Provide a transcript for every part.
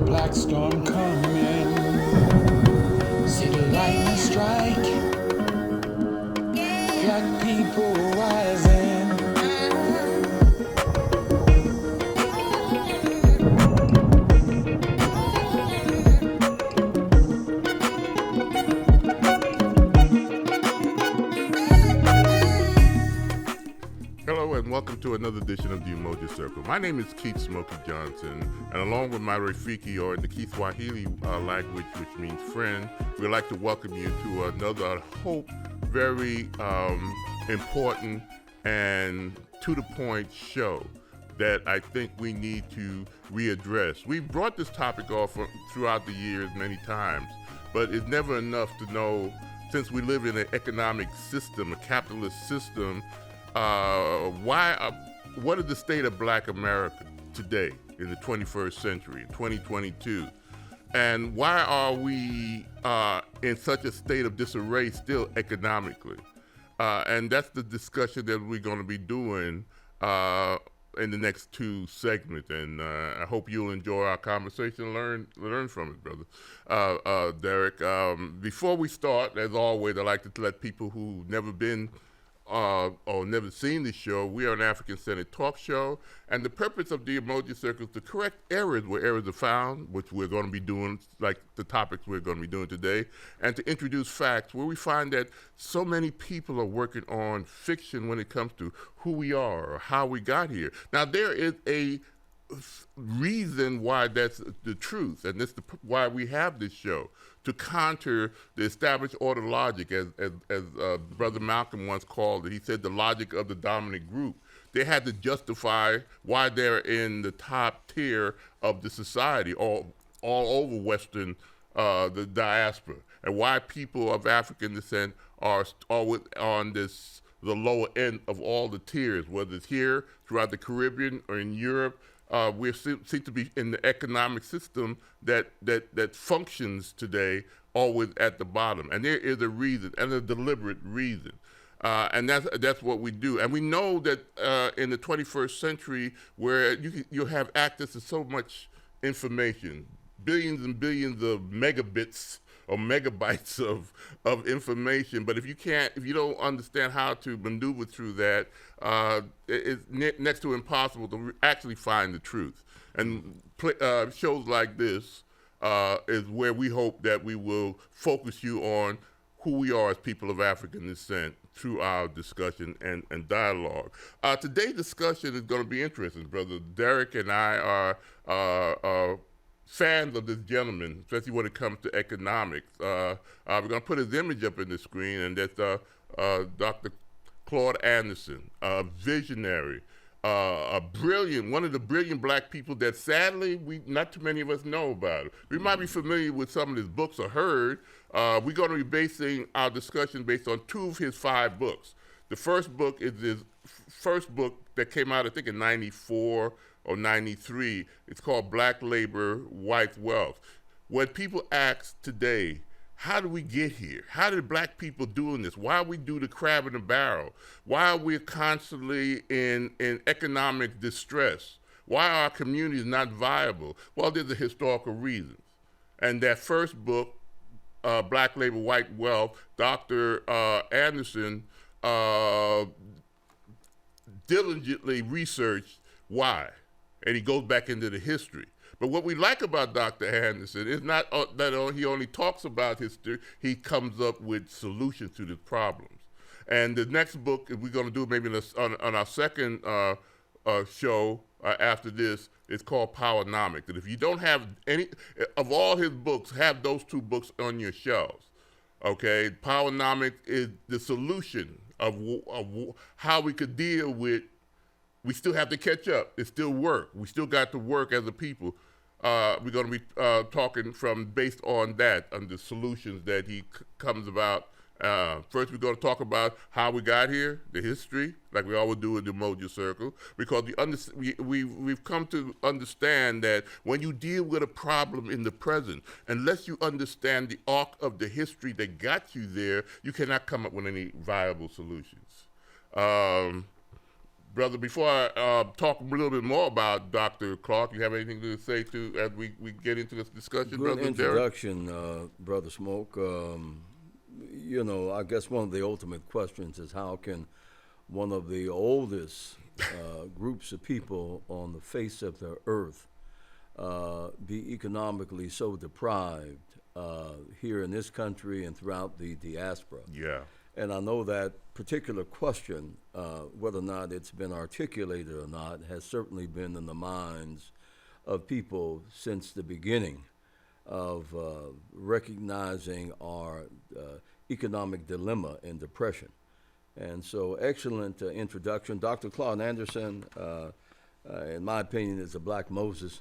black storm coming. See the lightning strike. Black people rising. Hello and welcome to another edition of the Umoja Circle. My name is Keith Smokey Johnson, and along with my Rafiki, or in the Kiswahili language, which means friend, we'd like to welcome you to another, I hope, very important and to-the-point show that I think we need to readdress. We've brought this topic off throughout the years many times, but it's never enough to know, since we live in an economic system, a capitalist system, what is the state of Black America today in the 21st century, 2022? And why are we in such a state of disarray still economically? And that's the discussion that we're going to be doing in the next two segments. And I hope you'll enjoy our conversation and learn from it, brother. Derek, before we start, as always, I like to let people who've never been or never seen the show, we are an African-centered talk show, and the purpose of the Umoja Circle is to correct errors where errors are found, which we're going to be doing, like the topics we're going to be doing today, and to introduce facts where we find that so many people are working on fiction when it comes to who we are or how we got here. Now, there is a reason why that's the truth, and this is why we have this show, to counter the established order logic, as Brother Malcolm once called it. He said the logic of the dominant group. They had to justify why they're in the top tier of the society, all over Western, the diaspora, and why people of African descent are always on the lower end of all the tiers, whether it's here, throughout the Caribbean, or in Europe. We seem to be in the economic system that functions today always at the bottom. And there is a reason, and a deliberate reason. And that's what we do. And we know that in the 21st century, where you have access to so much information, billions and billions of megabits or megabytes of information, but if you don't understand how to maneuver through that, it's next to impossible to actually find the truth. And shows like this is where we hope that we will focus you on who we are as people of African descent through our discussion and dialogue. Today's discussion is going to be interesting. Brother Derek and I are fans of this gentleman, especially when it comes to economics. We're going to put his image up in the screen, and that's Dr. Claude Anderson, a visionary, one of the brilliant Black people that sadly not too many of us know about. We might be familiar with some of his books or heard. We're going to be basing our discussion based on two of his 5 books. The first book is his first book that came out, I think, in 94 or 93. It's called Black Labor, White Wealth. When people ask today, how do we get here? How did Black people doing this? Why we do the crab in the barrel? Why are we constantly in economic distress? Why are our communities not viable? Well, there's a historical reason. And that first book, Black Labor, White Wealth, Dr. Anderson diligently researched why. And he goes back into the history. But what we like about Dr. Anderson is not that he only talks about history, he comes up with solutions to the problems. And the next book we're going to do maybe on our second show after this, it's called Powernomics. And if you don't have any of all his books, have those 2 books on your shelves. Okay, Powernomics is the solution of how we could deal with. We still have to catch up. It's still work. We still got to work as a people. We're going to be talking based on that, on the solutions that he comes about. First, we're going to talk about how we got here, the history, like we always do in the Umoja Circle, because we've come to understand that when you deal with a problem in the present, unless you understand the arc of the history that got you there, you cannot come up with any viable solutions. Brother, before I talk a little bit more about Dr. Clark, you have anything to say to as we get into this discussion, Good Brother Derek? introduction, Brother Smoke. I guess one of the ultimate questions is how can one of the oldest groups of people on the face of the earth be economically so deprived here in this country and throughout the diaspora? Yeah. And I know that particular question, whether or not it's been articulated or not, has certainly been in the minds of people since the beginning of recognizing our economic dilemma and depression. And so, excellent introduction. Dr. Claude Anderson, in my opinion, is a black Moses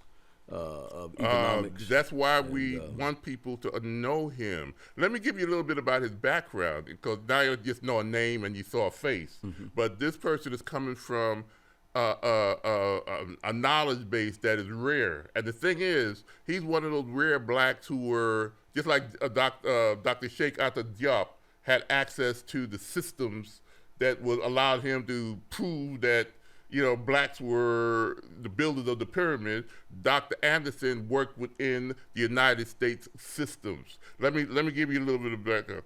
of economics. That's why we want people to know him. Let me give you a little bit about his background, because now you just know a name and you saw a face. But this person is coming from a knowledge base that is rare. And the thing is, he's one of those rare blacks who were, just like Dr. Sheikh Anta Diop, had access to the systems that would allow him to prove that blacks were the builders of the pyramid. Dr. Anderson worked within the United States systems. Let me give you a little bit of background.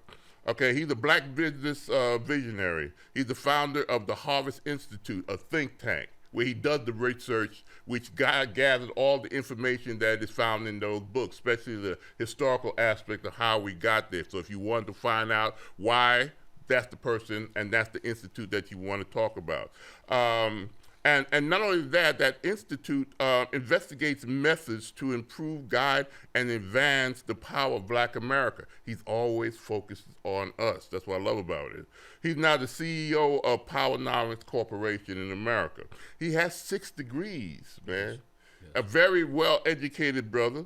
Okay, he's a black business visionary. He's the founder of the Harvest Institute, a think tank, where he does the research which gathered all the information that is found in those books, especially the historical aspect of how we got there. So if you want to find out why, that's the person and that's the institute that you want to talk about. And not only that, that institute investigates methods to improve, guide, and advance the power of Black America. He's always focused on us. That's what I love about it. He's now the CEO of Powernomics Corporation in America. He has 6 degrees, man. Yes. A very well-educated brother.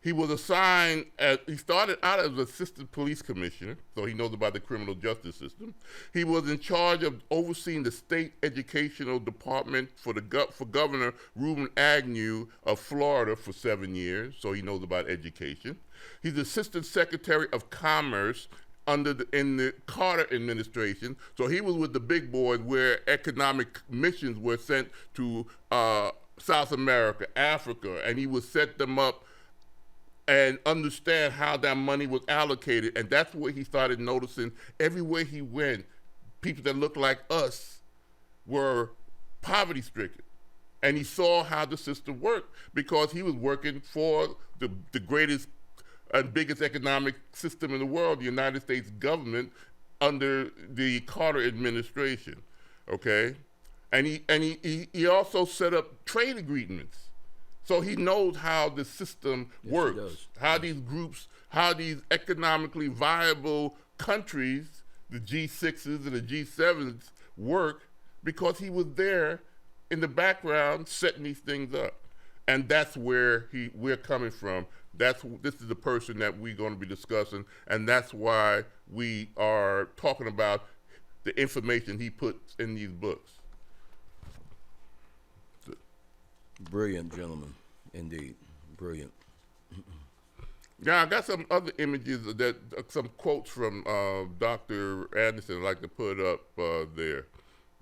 He was assigned, he started out as assistant police commissioner, so he knows about the criminal justice system. He was in charge of overseeing the state educational department for Governor Reuben Agnew of Florida for 7 years, so he knows about education. He's assistant secretary of commerce in the Carter administration, so he was with the big boys where economic missions were sent to South America, Africa, and he would set them up and understand how that money was allocated. And that's where he started noticing everywhere he went, people that looked like us were poverty stricken. And he saw how the system worked because he was working for the greatest and biggest economic system in the world, the United States government under the Carter administration, okay? And he also set up trade agreements. So he knows how the system works, how these groups, how these economically viable countries, the G6s and the G7s work, because he was there in the background setting these things up. And that's where we're coming from. This is the person that we're going to be discussing, and that's why we are talking about the information he puts in these books. Brilliant gentleman, indeed. Brilliant. Now, I got some other images, some quotes from Dr. Anderson I'd like to put up there.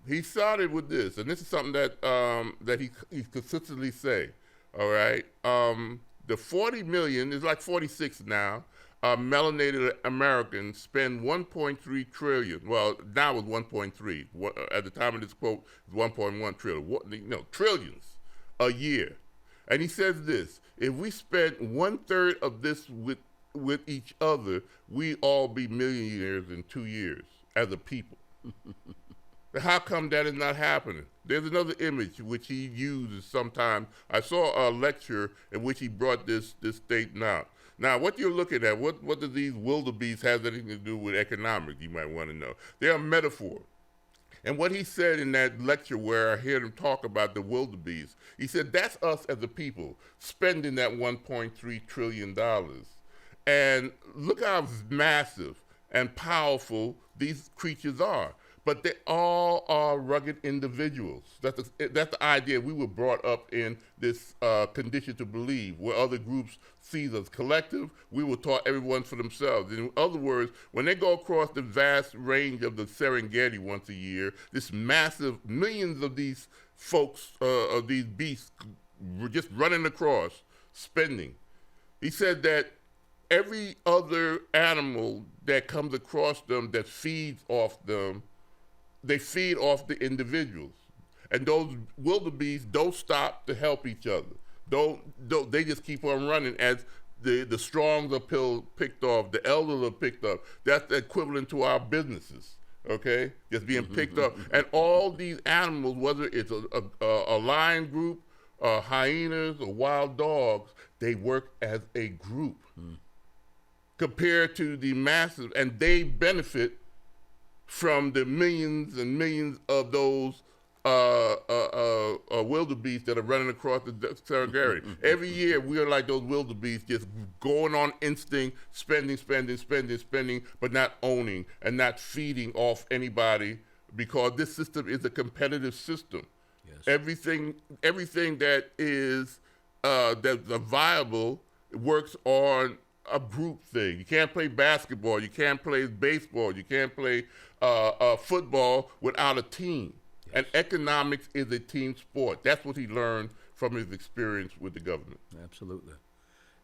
He started with this, and this is something that he consistently say, all right? The 40 million, is like 46 now, melanated Americans spend 1.3 trillion. Well, now it's 1.3. At the time of this quote, it's 1.1 trillion. Trillions a year. And he says this: if we spent 1/3 of this with each other, we all be millionaires in 2 years as a people. How come that is not happening? There's another image which he uses sometimes. I saw a lecture in which he brought this statement out. Now, what you're looking at, what do these wildebeests have anything to do with economics, you might want to know. They're a metaphor. And what he said in that lecture where I heard him talk about the wildebeest, he said that's us as a people spending that $1.3 trillion. And look how massive and powerful these creatures are. but they all are rugged individuals. That's the idea. We were brought up in this condition to believe, where other groups see us collective. We were taught everyone's for themselves. In other words, when they go across the vast range of the Serengeti once a year, this massive millions of these folks, of these beasts, were just running across, spending. He said that every other animal that comes across them that feeds off them, they feed off the individuals. And those wildebeest don't stop to help each other. They just keep on running as the strongs are picked off, the elders are picked up. That's equivalent to our businesses, okay? Just being picked up. And all these animals, whether it's a lion group, hyenas, or wild dogs, they work as a group compared to the masses, and they benefit from the millions and millions of those wildebeest that are running across the Serengeti. Every year, we are like those wildebeest, just going on instinct, spending, but not owning and not feeding off anybody, because this system is a competitive system. Yes. Everything that is that's viable works on a group thing. You can't play basketball, you can't play baseball, you can't play football without a team. Yes. And economics is a team sport. That's what he learned from his experience with the government. Absolutely.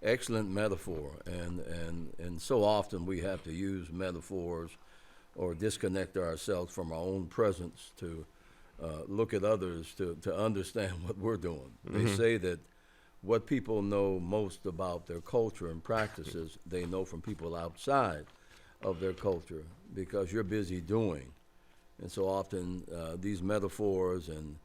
Excellent metaphor. And so often we have to use metaphors or disconnect ourselves from our own presence to look at others to understand what we're doing. Mm-hmm. They say that what people know most about their culture and practices, they know from people outside of their culture, because you're busy doing. And so often these metaphors and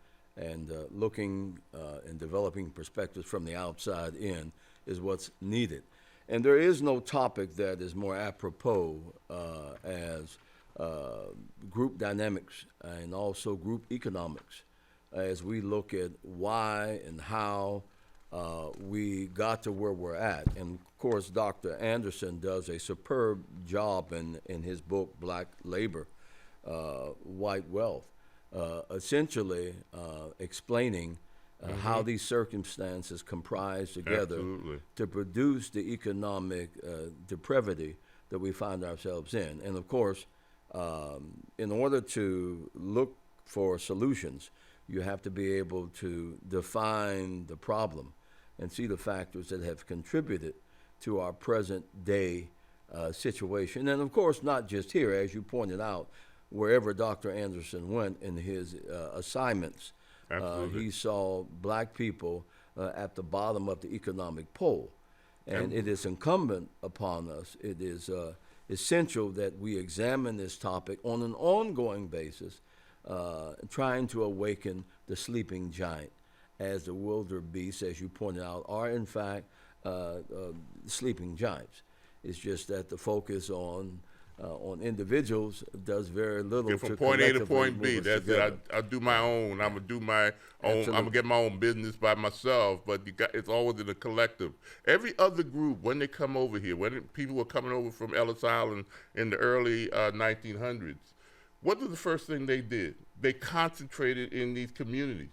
looking and developing perspectives from the outside in is what's needed. And there is no topic that is more apropos as group dynamics and also group economics, as we look at why and how we got to where we're at. And of course, Dr. Anderson does a superb job in his book, Black Labor, White Wealth, essentially explaining how these circumstances comprise together Absolutely. to produce the economic depravity that we find ourselves in. And of course, in order to look for solutions, you have to be able to define the problem and see the factors that have contributed to our present day situation. And of course, not just here, as you pointed out, wherever Dr. Anderson went in his assignments, he saw black people at the bottom of the economic pole. And it is incumbent upon us, it is essential that we examine this topic on an ongoing basis, trying to awaken the sleeping giant, as the wildebeest, as you pointed out, are in fact sleeping giants. It's just that the focus on individuals does very little. From point A to point B. That's it. I do my own. I'm gonna do my own. I'm gonna get my own business by myself. But it's always in a collective. Every other group, when they come over here, when people were coming over from Ellis Island in the early 1900s, what was the first thing they did? They concentrated in these communities.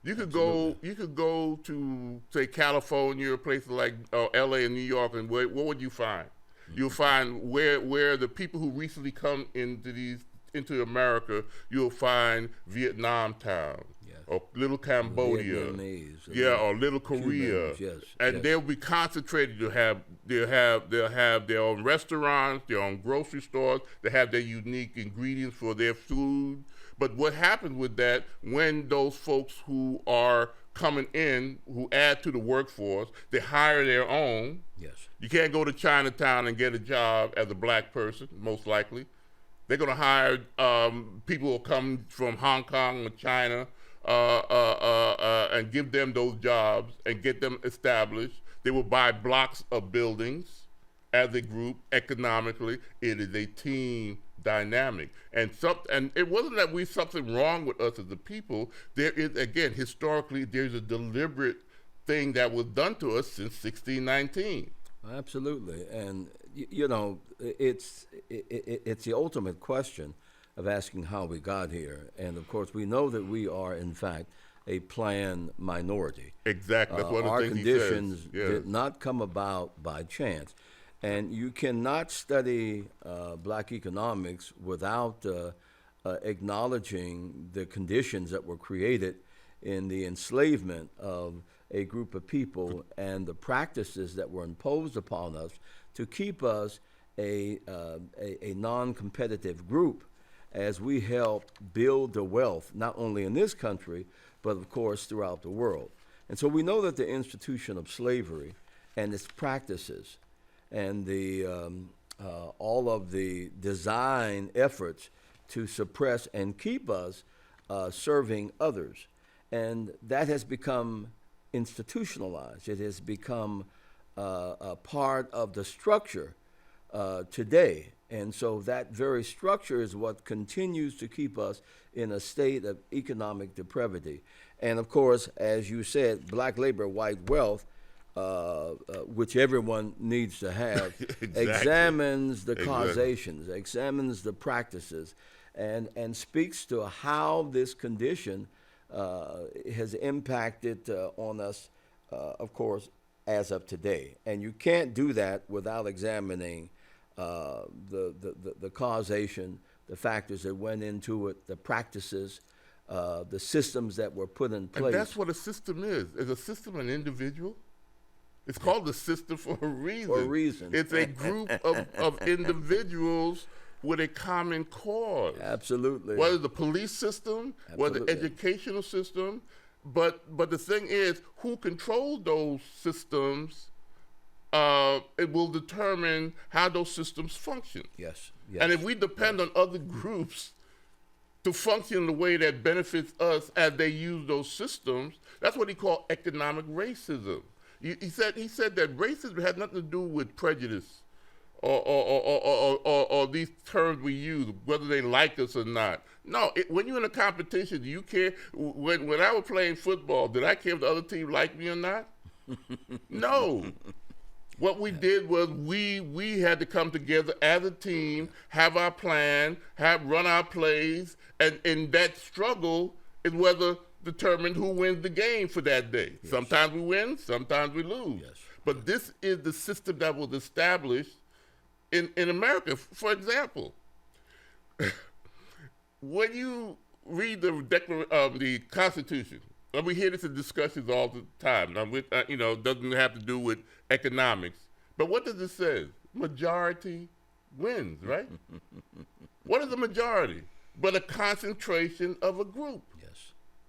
You could go to, say, California or places like L.A. and New York, and what would you find? You'll find where the people who recently come into America, you'll find Vietnam town, or little Cambodia, or little Korea, and they'll be concentrated. They'll have their own restaurants, their own grocery stores. They have their unique ingredients for their food. But what happens with that, when those folks who are coming in, who add to the workforce, they hire their own. Yes. You can't go to Chinatown and get a job as a black person, most likely. They're going to hire people who come from Hong Kong or China and give them those jobs and get them established. They will buy blocks of buildings as a group. Economically, it is a team dynamic. And it wasn't that we something wrong with us as a people. There is, again, historically, there's a deliberate thing that was done to us since 1619. Absolutely. And, it's the ultimate question of asking how we got here. And of course, we know that we are, in fact, a planned minority. Exactly. That's one of the Our things conditions he says. did not come about by chance. And you cannot study black economics without acknowledging the conditions that were created in the enslavement of a group of people and the practices that were imposed upon us to keep us a non-competitive group as we help build the wealth, not only in this country, but of course throughout the world. And so we know that the institution of slavery and its practices and the all of the design efforts to suppress and keep us serving others. And that has become institutionalized. It has become a part of the structure today. And so that very structure is what continues to keep us in a state of economic depravity. And of course, as you said, black labor, white wealth, which everyone needs to have, Exactly. examines the causations, examines the practices, and speaks to how this condition has impacted on us, of course, as of today. And you can't do that without examining the causation, the factors that went into it, the practices, the systems that were put in place. And that's what a system is. Is a system an individual? It's called a system for a reason. For a reason. It's a group of individuals with a common cause. Absolutely. Whether the police system, whether the Absolutely. educational system, but the thing is, who controls those systems, it will determine how those systems function. Yes. Yes. And if we depend on other groups to function in the way that benefits us as they use those systems, that's what he called economic racism. He said that racism had nothing to do with prejudice or these terms we use, whether they like us or not. No, when you're in a competition, do you care? When I was playing football, did I care if the other team liked me or not? No. What we did was we had to come together as a team, have our plan, run our plays, and in that struggle is whether determined who wins the game for that day. Yes. Sometimes we win, sometimes we lose. Yes. But this is the system that was established in America. For example, when you read the Constitution, and we hear this in discussions all the time. Now, doesn't have to do with economics. But what does it say? Majority wins, right? What is a majority? But a concentration of a group.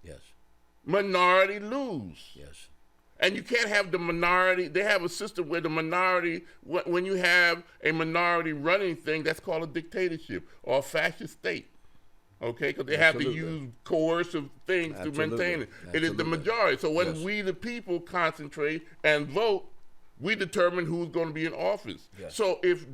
Yes. Minority lose. Yes. And you can't have the minority. They have a system where the minority, when you have a minority running thing, that's called a dictatorship or a fascist state. Okay, because they have to use coercive things to maintain it. It is the majority. So when we, the people, concentrate and vote, we determine who's going to be in office. Yes. So if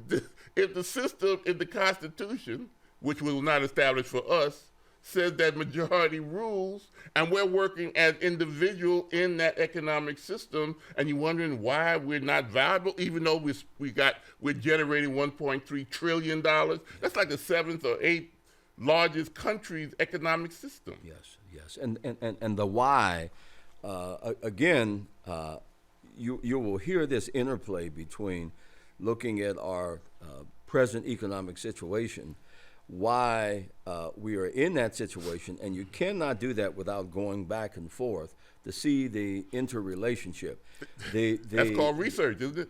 the system in the Constitution, which was not established for us, says that majority rules, and we're working as individuals in that economic system, and you're wondering why we're not valuable, even though we're generating $1.3 trillion. That's like the seventh or eighth largest country's economic system. Yes. And the why, again, you will hear this interplay between looking at our present economic situation, why we are in that situation, and you cannot do that without going back and forth to see the interrelationship. That's called research, isn't it?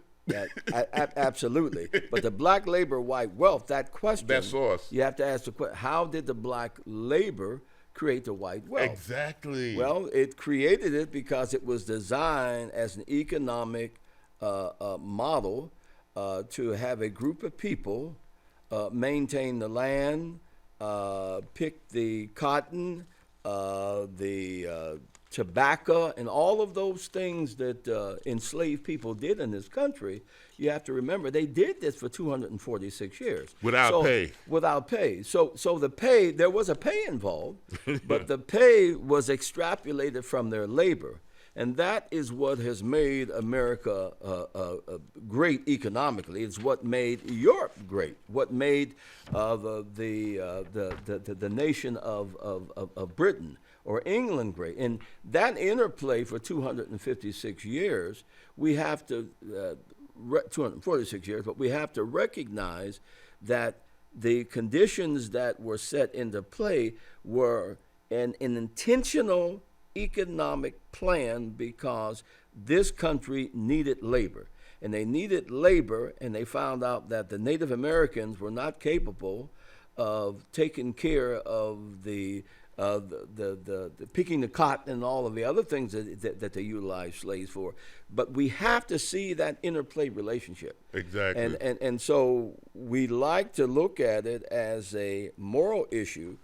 Absolutely. But the black labor, white wealth, that question, that source. You have to ask the question, how did the black labor create the white wealth? Exactly. Well, it created it because it was designed as an economic model to have a group of people maintain the land, pick the cotton, the tobacco, and all of those things that enslaved people did in this country. You have to remember they did this for 246 years. Without pay. Without pay. So the pay, there was a pay involved, but the pay was extrapolated from their labor. And that is what has made America great economically. It's what made Europe great, what made the nation of Britain or England great. And that interplay for 256 years, we have to, 246 years, but we have to recognize that the conditions that were set into play were an intentional economic plan because this country needed labor. And they needed labor, and they found out that the Native Americans were not capable of taking care of the picking the cotton and all of the other things that they utilized slaves for. But we have to see that interplay relationship. Exactly. And so we like to look at it as a moral issue,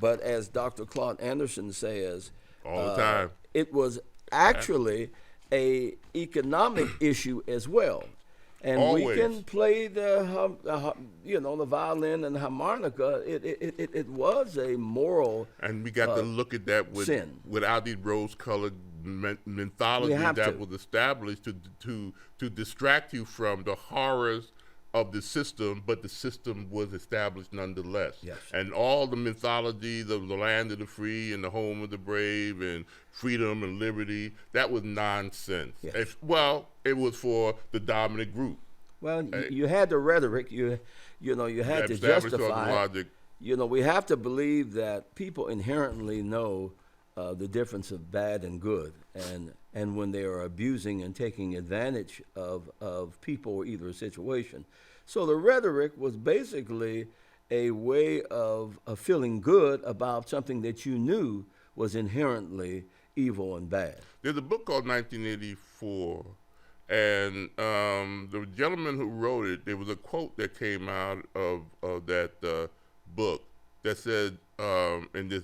but as Dr. Claude Anderson says, all the time, it was actually a economic issue as well. And always. We can play the violin and the harmonica. It was a moral and we got to look at that with sin. Without the rose-colored mythology that was established to distract you from the horrors of the system, but the system was established nonetheless. Yes. And all the mythologies of the land of the free and the home of the brave and freedom and liberty, that was nonsense. Yes. It was for the dominant group. Well, you had the rhetoric, you had to justify it. Logic. We have to believe that people inherently know the difference of bad and good, and when they are abusing and taking advantage of people or either a situation. So the rhetoric was basically a way of feeling good about something that you knew was inherently evil and bad. There's a book called 1984, and the gentleman who wrote it, there was a quote that came out of that book that said, in this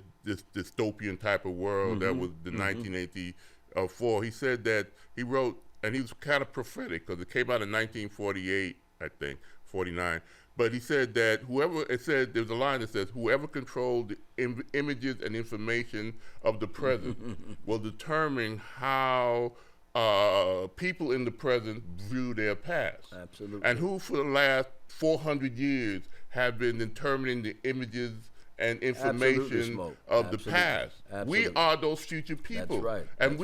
dystopian type of world that was the 1984, he said that he wrote, and he was kind of prophetic because it came out in 1948, I think, 49. But he said that there's a line that says, whoever controlled the images and information of the present will determine how people in the present view their past. Absolutely. And who for the last 400 years have been determining the images and information of the past. Absolutely. We are those future people. That's right. And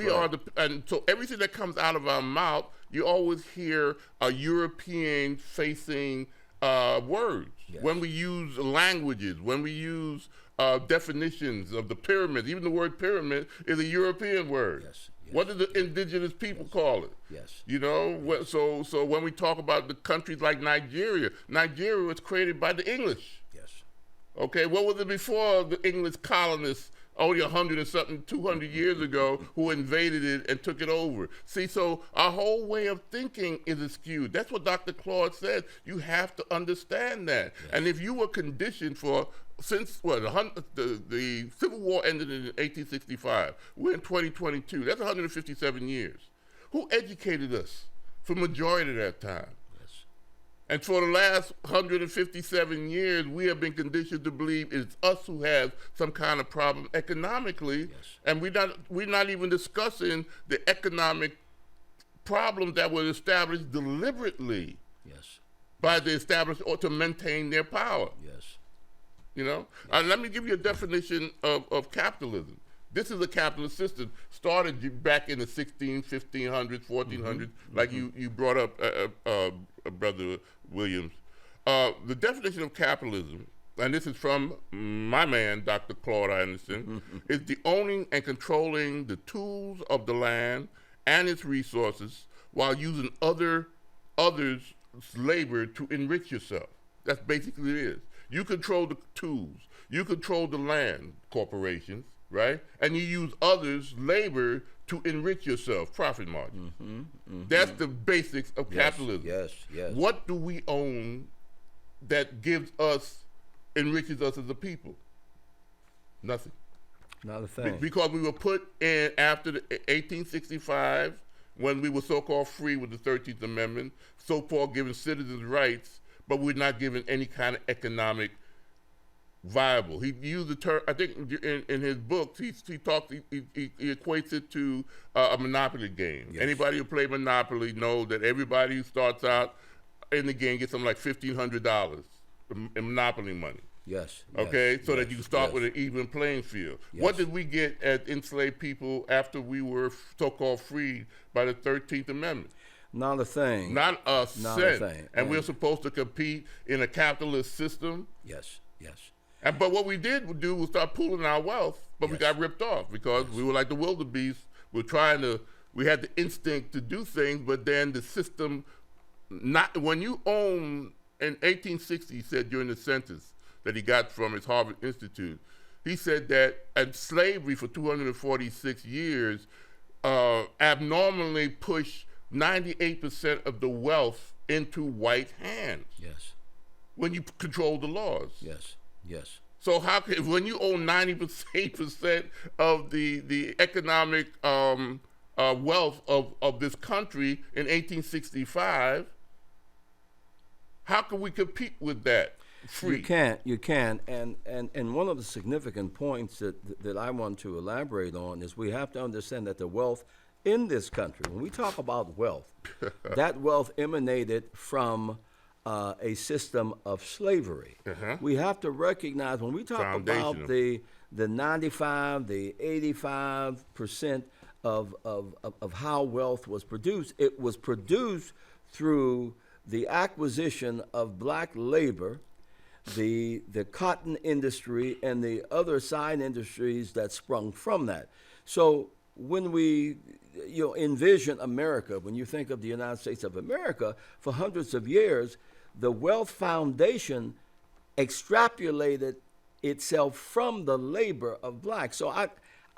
and so everything that comes out of our mouth, you always hear a European facing words. Yes. When we use languages, when we use definitions of the pyramid, even the word pyramid is a European word. Yes. What do the indigenous people call it? Yes. So when we talk about the countries like Nigeria was created by the English. Yes. Okay, what was it before the English colonists only 100 or something, 200 years ago, who invaded it and took it over? See, so our whole way of thinking is skewed. That's what Dr. Claude said. You have to understand that. Yes. And if you were conditioned since the Civil War ended in 1865, we're in 2022. That's 157 years. Who educated us for majority of that time? And for the last 157 years, we have been conditioned to believe it's us who have some kind of problem economically, yes. And we're not even discussing the economic problems that were established deliberately, yes, by the establishment or to maintain their power. Yes. Yes. Let me give you a definition of capitalism. This is a capitalist system, started back in the 1500s, 1400s, like you brought up, Brother Williams. The definition of capitalism, and this is from my man, Dr. Claude Anderson, is the owning and controlling the tools of the land and its resources while using others' labor to enrich yourself. That's basically it is. You control the tools. You control the land, corporations, right? And you use others' labor to enrich yourself, profit margin. That's the basics of capitalism. Yes. What do we own that enriches us as a people? Nothing. Not a thing. Because we were put in after the 1865, when we were so-called free with the 13th Amendment, so-called given citizens' rights, but we're not given any kind of economic viable. He used the term, I think in his books, he equates it to a Monopoly game. Yes. Anybody who played Monopoly knows that everybody who starts out in the game gets something like $1,500 in Monopoly money. Yes. Okay, so yes, that you can start yes. with an even playing field. Yes. What did we get as enslaved people after we were so-called freed by the 13th Amendment? Not a thing. Not a Not cent. a thing. And we're supposed to compete in a capitalist system. Yes. But what we did do was start pooling our wealth, but we Yes. got ripped off because we were like the wildebeest. We had the instinct to do things, but then the system, when you own, in 1860, he said during the census that he got from his Harvard Institute, he said that slavery for 246 years abnormally pushed 98% of the wealth into white hands. Yes. When you control the laws. Yes. So when you own 98% of the economic wealth of this country in 1865, how can we compete with that free? You can, and one of the significant points that I want to elaborate on is we have to understand that the wealth in this country, when we talk about wealth, that wealth emanated from a system of slavery. We have to recognize when we talk about the 95, the 85% of how wealth was produced, it was produced through the acquisition of black labor, the cotton industry, and the other side industries that sprung from that. So when we envision America, when you think of the United States of America, for hundreds of years, the wealth foundation extrapolated itself from the labor of blacks. So I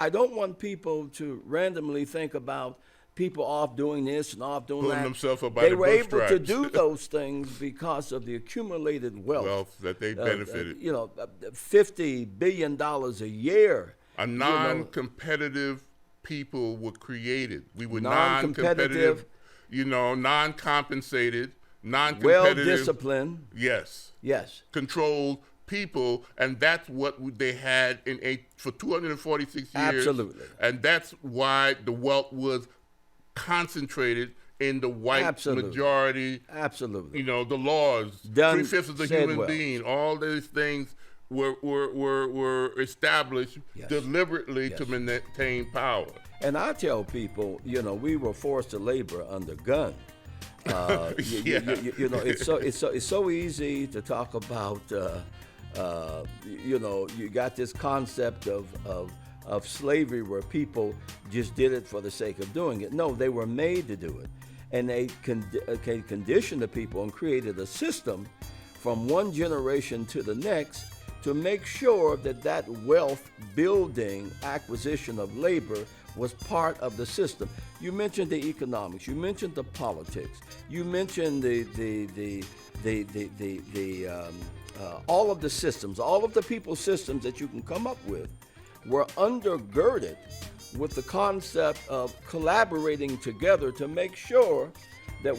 don't want people to randomly think about people off doing this and off doing Pulling that. themselves up by they the were able to bootstraps. do those things because of the accumulated wealth That they benefited. $50 billion a year. A non-competitive people were created. We were Non-competitive, non-compensated, non-competitive, well-disciplined. Yes. Controlled people, and that's what they had for 246 years. Absolutely. And that's why the wealth was concentrated in the white majority. Absolutely. The laws, 3/5 of the human being, all these things were established deliberately to maintain power. And I tell people, we were forced to labor under gun. It's so easy to talk about. You got this concept of slavery where people just did it for the sake of doing it. No, they were made to do it, and they conditioned the people and created a system from one generation to the next to make sure that wealth building acquisition of labor was part of the system. You mentioned the economics. You mentioned the politics. You mentioned all of the systems, all of the people's systems that you can come up with were undergirded with the concept of collaborating together to make sure that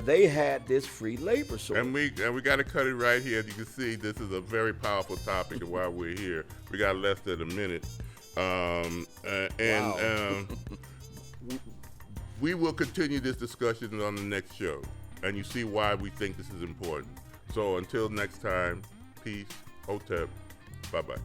they had this free labor source. And we got to cut it right here. As you can see, this is a very powerful topic, and while we're here, we got less than a minute. We will continue this discussion on the next show, and you see why we think this is important. So until next time, peace, hotep, bye-bye.